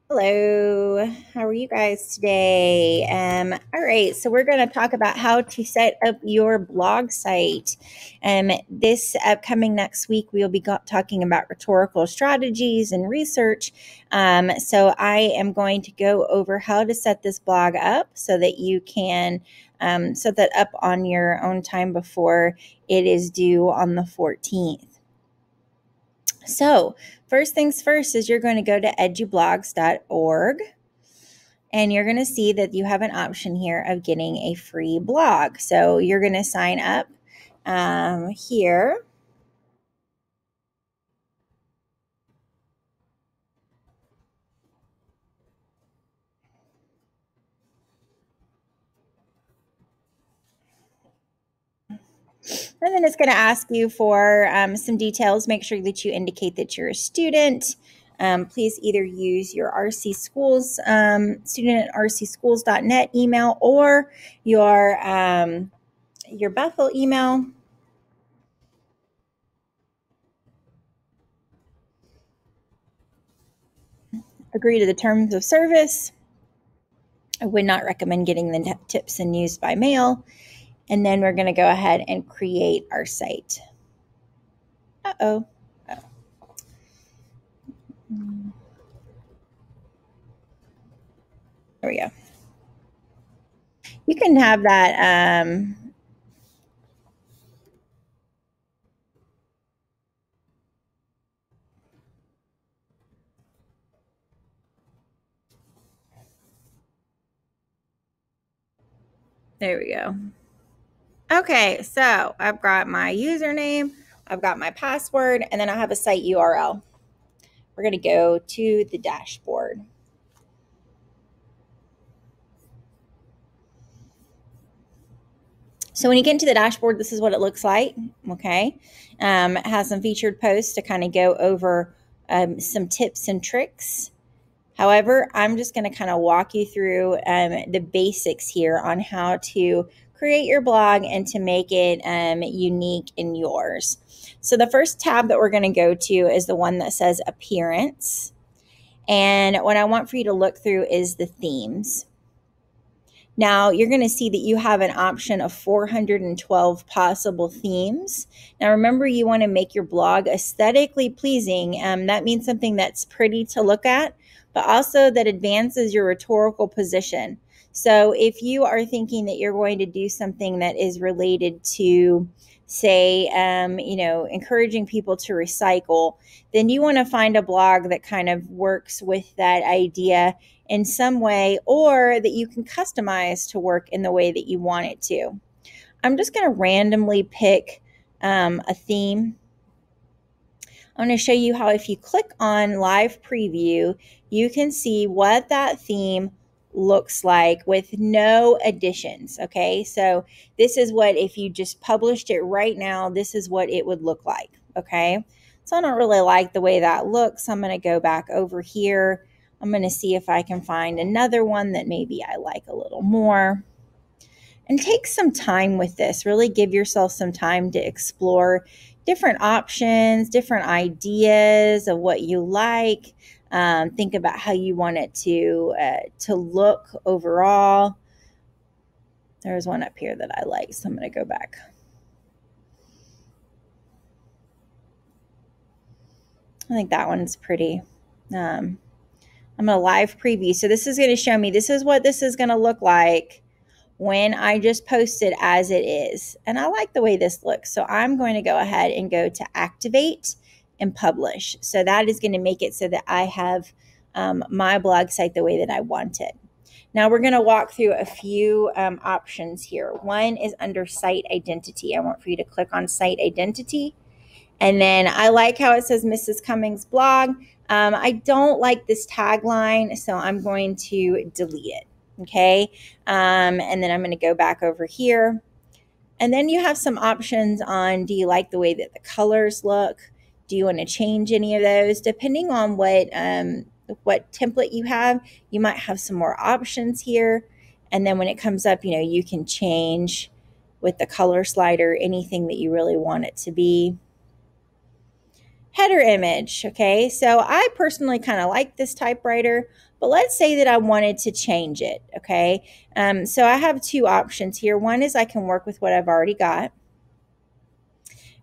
Hello, how are you guys today? All right, so we're going to talk about how to set up your blog site. This upcoming next week, we'll be talking about rhetorical strategies and research. So I am going to go over how to set this blog up so that you can set that up on your own time before it is due on the 14th. So first things first is you're going to go to edublogs.org and you're going to see that you have an option here of getting a free blog. So you're going to sign up here. And then it's going to ask you for some details. Make sure that you indicate that you're a student. Please either use your RC Schools, student at rcschools.net email or your Bethel email. Agree to the terms of service. I would not recommend getting the tips and news by mail. And then we're going to go ahead and create our site. Uh-oh. Oh. There we go. You can have that. There we go. Okay, so I've got my username, I've got my password, and then I have a site URL. We're going to go to the dashboard. So when you get into the dashboard, this is what it looks like. Okay, it has some featured posts to kind of go over some tips and tricks. However, I'm just going to kind of walk you through the basics here on how to create your blog and to make it unique in yours. So the first tab that we're going to go to is the one that says Appearance. And what I want for you to look through is the themes. Now you're going to see that you have an option of 412 possible themes. Now remember, you want to make your blog aesthetically pleasing. That means something that's pretty to look at, but also that advances your rhetorical position. So if you are thinking that you're going to do something that is related to, say, encouraging people to recycle, then you want to find a blog that kind of works with that idea in some way, or that you can customize to work in the way that you want it to. I'm just going to randomly pick a theme. I'm going to show you how if you click on live preview, you can see what that theme looks like with no additions. Okay, so this is what, if you just published it right now, this is what it would look like. Okay, so I don't really like the way that looks. I'm going to go back over here. I'm going to see if I can find another one that maybe I like a little more. And take some time with this. Really give yourself some time to explore different options, different ideas of what you like. Think about how you want it to look overall. There's one up here that I like, so I'm going to go back. I think that one's pretty. I'm going to live preview. So this is going to show me, this is what this is going to look like when I just post it as it is. And I like the way this looks. So I'm going to go ahead and go to activate and publish. So that is going to make it so that I have my blog site the way that I want it. Now we're going to walk through a few options here. One is under site identity. I want for you to click on site identity. And then I like how it says Mrs. Cummings blog. I don't like this tagline, so I'm going to delete it. Okay. And then I'm going to go back over here. And then you have some options on, do you like the way that the colors look? Do you want to change any of those? Depending on what template you have, you might have some more options here. And then when it comes up, you can change with the color slider anything that you really want it to be. header image. Okay, so I personally kind of like this typewriter, but let's say that I wanted to change it. Okay, so I have two options here. One is I can work with what I've already got.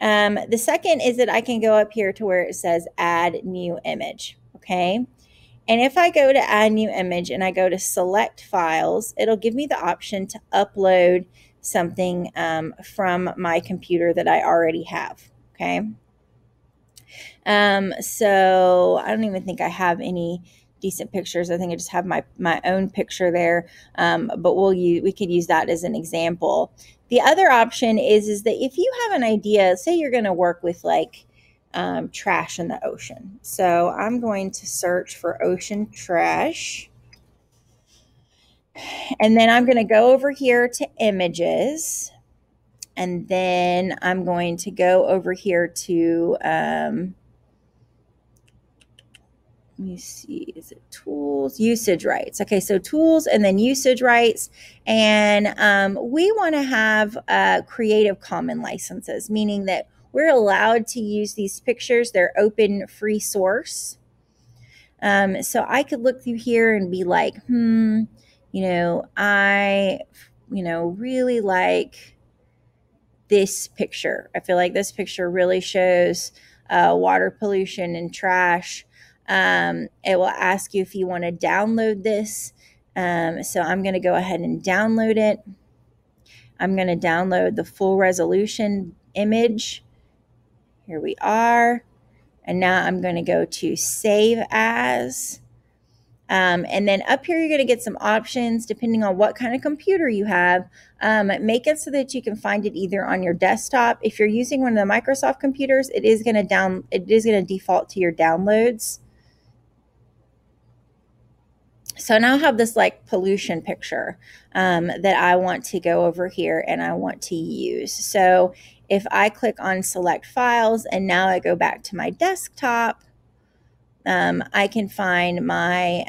The second is that I can go up here to where it says add new image. Okay, and if I go to add new image and I go to select files, it'll give me the option to upload something from my computer that I already have. Okay. So I don't even think I have any decent pictures. I think I just have my own picture there. But we could use that as an example. The other option is that if you have an idea, say you're going to work with like trash in the ocean. So I'm going to search for ocean trash. And then I'm going to go over here to images. And then I'm going to go over here to, let me see, is it tools, usage rights? Okay, so tools and then usage rights. And we want to have Creative Commons licenses, meaning that we're allowed to use these pictures. They're open, free source. So I could look through here and be like, I really like this picture. I feel like this picture really shows water pollution and trash. It will ask you if you want to download this. So I'm going to go ahead and download it. I'm going to download the full resolution image. Here we are. And now I'm going to go to save as. And then up here, you're going to get some options depending on what kind of computer you have. Make it so that you can find it either on your desktop. If you're using one of the Microsoft computers, it is going to default to your downloads. So now I have this like pollution picture that I want to go over here and I want to use. So if I click on select files and now I go back to my desktop, I can find my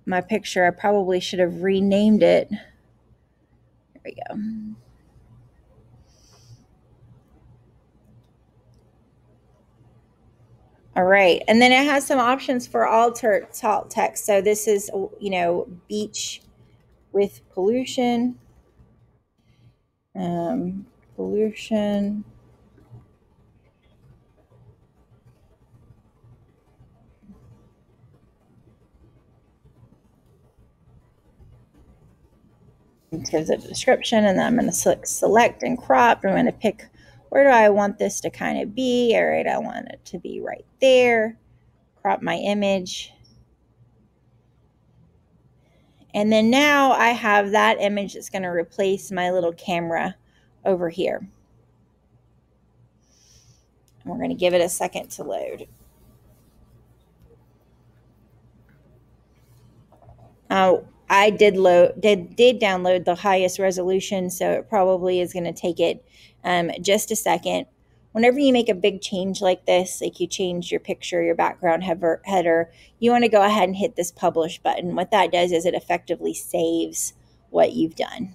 my picture. I probably should have renamed it. There we go. All right, and then it has some options for alt text. So this is, beach with pollution. Pollution. It gives it a description, and then I'm going to select and crop. I'm going to pick where do I want this to kind of be. All right, I want it to be right there. Crop my image. And then now I have that image that's going to replace my little camera over here. And we're going to give it a second to load. I did download the highest resolution, so it probably is going to take it just a second. Whenever you make a big change like this, like you change your picture, your background header, you want to go ahead and hit this publish button. What that does is it effectively saves what you've done.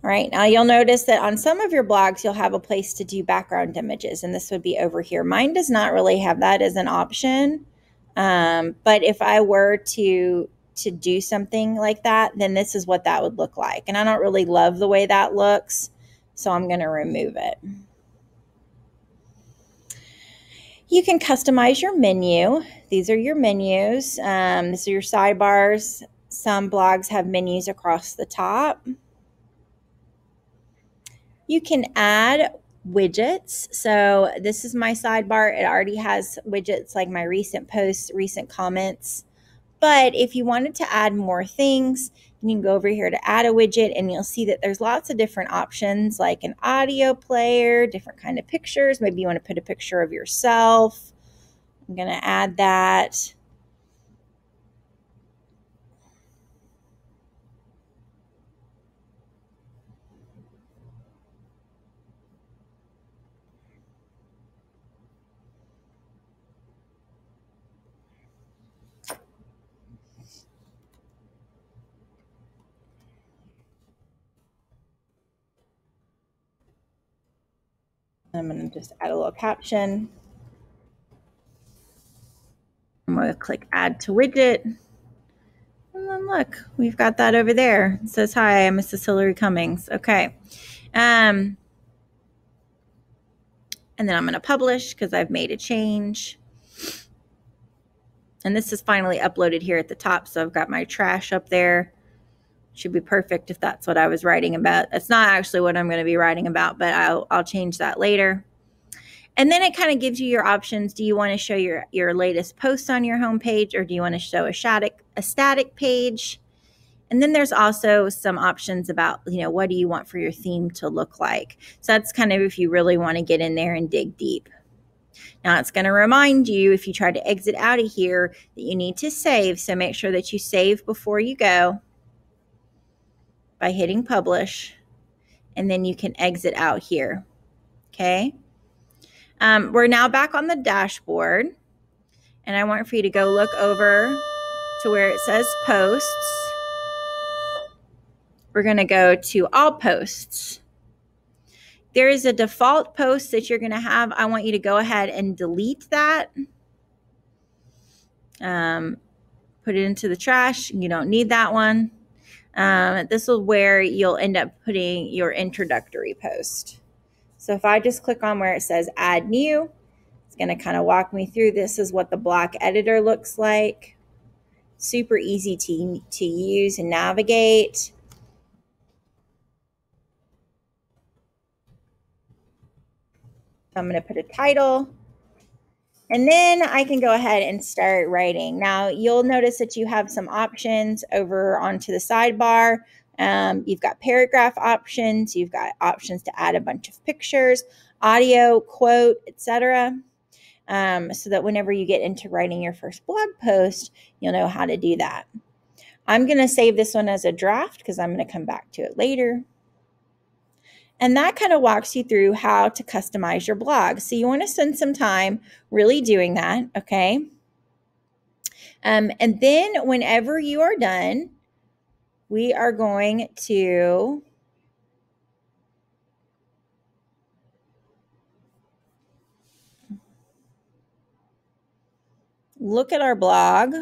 All right, now you'll notice that on some of your blogs, you'll have a place to do background images, and this would be over here. Mine does not really have that as an option, but if I were to do something like that, then this is what that would look like. And I don't really love the way that looks, so I'm going to remove it. You can customize your menu. These are your menus. These are your sidebars. Some blogs have menus across the top. You can add widgets. So this is my sidebar. It already has widgets like my recent posts, recent comments. But if you wanted to add more things, you can go over here to add a widget, and you'll see that there's lots of different options like an audio player, different kind of pictures. Maybe you want to put a picture of yourself. I'm going to add that. I'm going to just add a little caption. I'm going to click add to widget. And then look, we've got that over there. It says, hi, I'm Mrs. Hillary Cummings. Okay. And then I'm going to publish because I've made a change. And this is finally uploaded here at the top. So I've got my trash up there. Should be perfect if that's what I was writing about. That's not actually what I'm going to be writing about, but I'll change that later. And then it kind of gives you your options. Do you want to show your latest posts on your homepage, or do you want to show a static page? And then there's also some options about, what do you want for your theme to look like? So that's kind of if you really want to get in there and dig deep. Now it's going to remind you if you try to exit out of here that you need to save. So make sure that you save before you go by hitting publish, and then you can exit out here. Okay. We're now back on the dashboard, and I want for you to go look over to where it says posts. We're going to go to all posts. There is a default post that you're going to have. I want you to go ahead and delete that. Put it into the trash. You don't need that one. This is where you'll end up putting your introductory post. So if I just click on where it says add new, it's going to kind of walk me through. This is what the block editor looks like. Super easy to use and navigate. I'm going to put a title, and then I can go ahead and start writing. Now you'll notice that you have some options over onto the sidebar. You've got paragraph options. You've got options to add a bunch of pictures, audio, quote, etc. So that whenever you get into writing your first blog post, you'll know how to do that. I'm going to save this one as a draft because I'm going to come back to it later. And that kind of walks you through how to customize your blog. So you want to spend some time really doing that, okay? And then whenever you are done, we are going to look at our blog.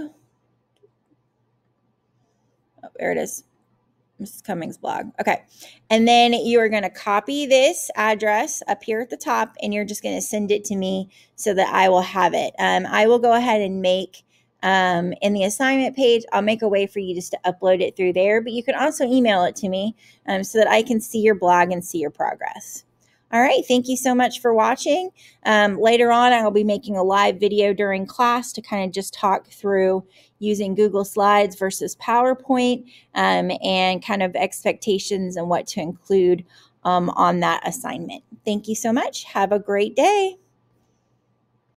Oh, there it is. Mrs. Cummings blog. Okay. And then you are going to copy this address up here at the top, and you're just going to send it to me so that I will have it. I will go ahead and make, in the assignment page, I'll make a way for you just to upload it through there, but you can also email it to me so that I can see your blog and see your progress. All right. Thank you so much for watching. Later on, I will be making a live video during class to kind of just talk through using Google Slides versus PowerPoint and kind of expectations and what to include on that assignment. Thank you so much. Have a great day.